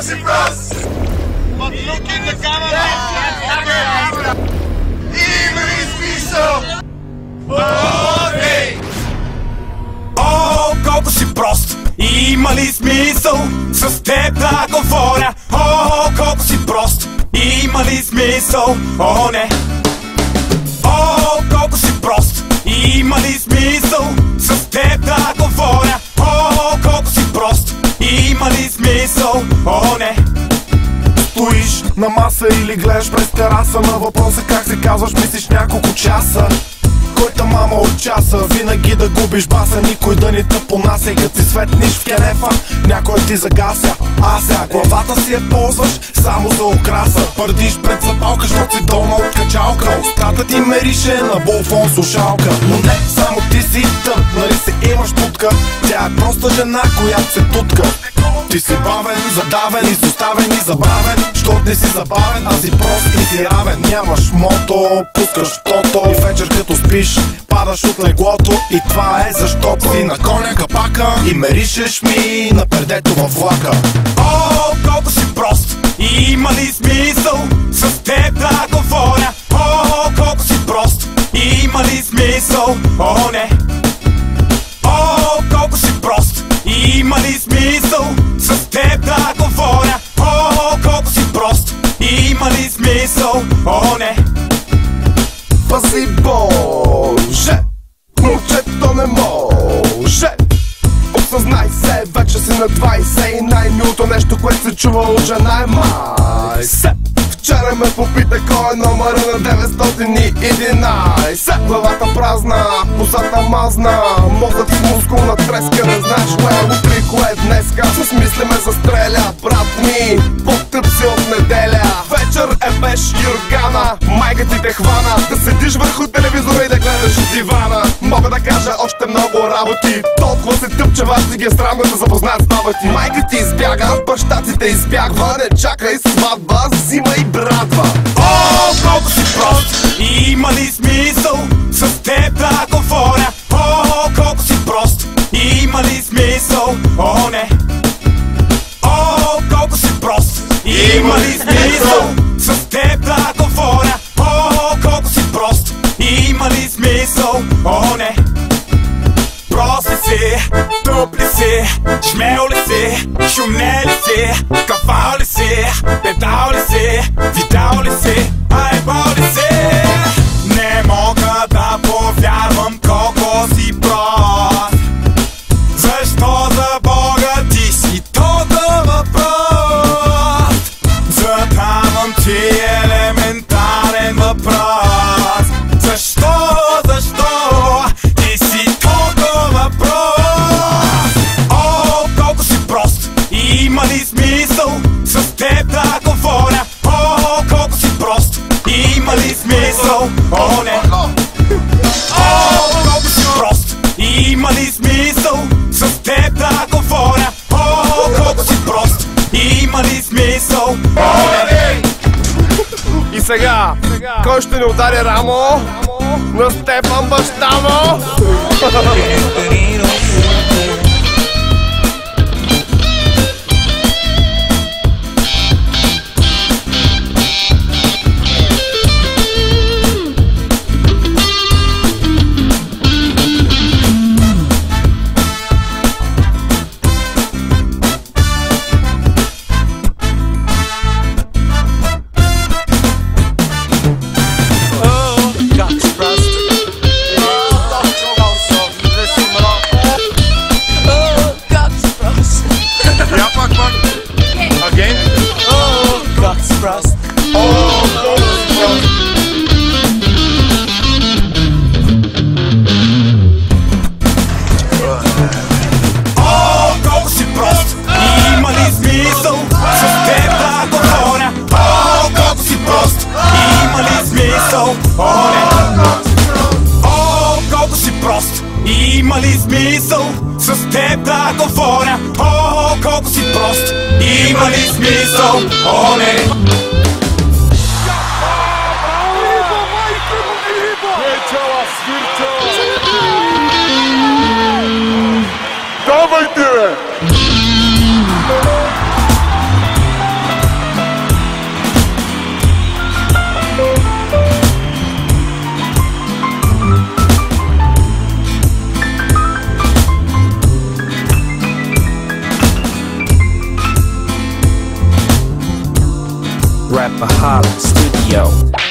си прост! But look in the camera! Има ли смисъл? О, колко си прост! Има ли смисъл с теб да говоря? О, колко си прост! Има ли смисъл? О, не! О, колко си прост! Има ли смисъл с теб да говоря? О, колко си прост! Има ли смисъл? О, не! Стоиш на маса или гледаш през тераса, на въпроса как се казваш мислиш няколко часа. Който мама от часа, винаги да губиш баса, никой да ни те понася. И като си светниш в кенефа, някой ти загася. Главата си я ползваш само за украса. Пърдиш пред запалка, защото си долна от качалка. Устата ти мерише на булфон слушалка. Но не, само ти си тъп, нали се имаш тутка. Тя е проста жена, която се тутка. Ти си бавен, задавен, изоставен и забравен. Щото не си забавен, а си прост и си равен. Нямаш мото, пускаш тото и вечер като спиш падаш от леглото. И това е защото си на коня капака и меришеш ми на пердето във влака. О, колко си прост! Има ли смисъл с теб да говоря? О, колко си прост! Има ли смисъл? О, не! О, колко си прост! Има ли смисъл с теб да говоря? О, колко си прост! Има ли смисъл? О, не! Пази Боже, момчето не може. Осъзнай се, вече си на 20 и най-милото нещо, което се чува от жена е май се. Вчера ме попита кой е номера на 911. Главата празна, косата мазна, мозът с мускулна треска. Не знаеш кое е утре и кое е днеска. С мисли ме застреля, брат ми, по-тъп си от неделя. Вечер е без юргана, майка ти те хвана. Да седиш върху телевизора и да гледаш дивана. Мога да кажа още много работи, толкова се тъп, че вас ти ги е срам да се запознаят с баба ти. Майка ти избяга, баща ти те избягва. Не чакай сватба, взимай братва. О, колко си прост! Има ли смисъл с теб да говоря? О, колко си прост! Има ли смисъл? О, не! О, колко си прост! Има ли смисъл с теб да говоря? О, колко си прост! Има ли смисъл? О, не! Прост ли си? Тъп ли си? Шмел ли си? Шумне ли си? Кафал ли си? Педал ли си? Видал ли си? Айбал ли си? Не мога да повярвам колко си прост. Защо за Бога ти си толкова прост? Задавам ти елементарен въпрос. Защо ти си толкова прост? О, колко си прост! Има ли смисъл с теб да говоря? О, колко си прост! Има ли смисъл? О, не! О, колко си прост! Има ли смисъл с теб да говоря? О, колко си прост! Има ли смисъл? О, не! И сега, кой ще ни удари рамо? На Стефан баща му! Има ли смисъл с теб да говоря? О, колко си прост! Има ли смисъл? О, не! Давайте, бе! Yo.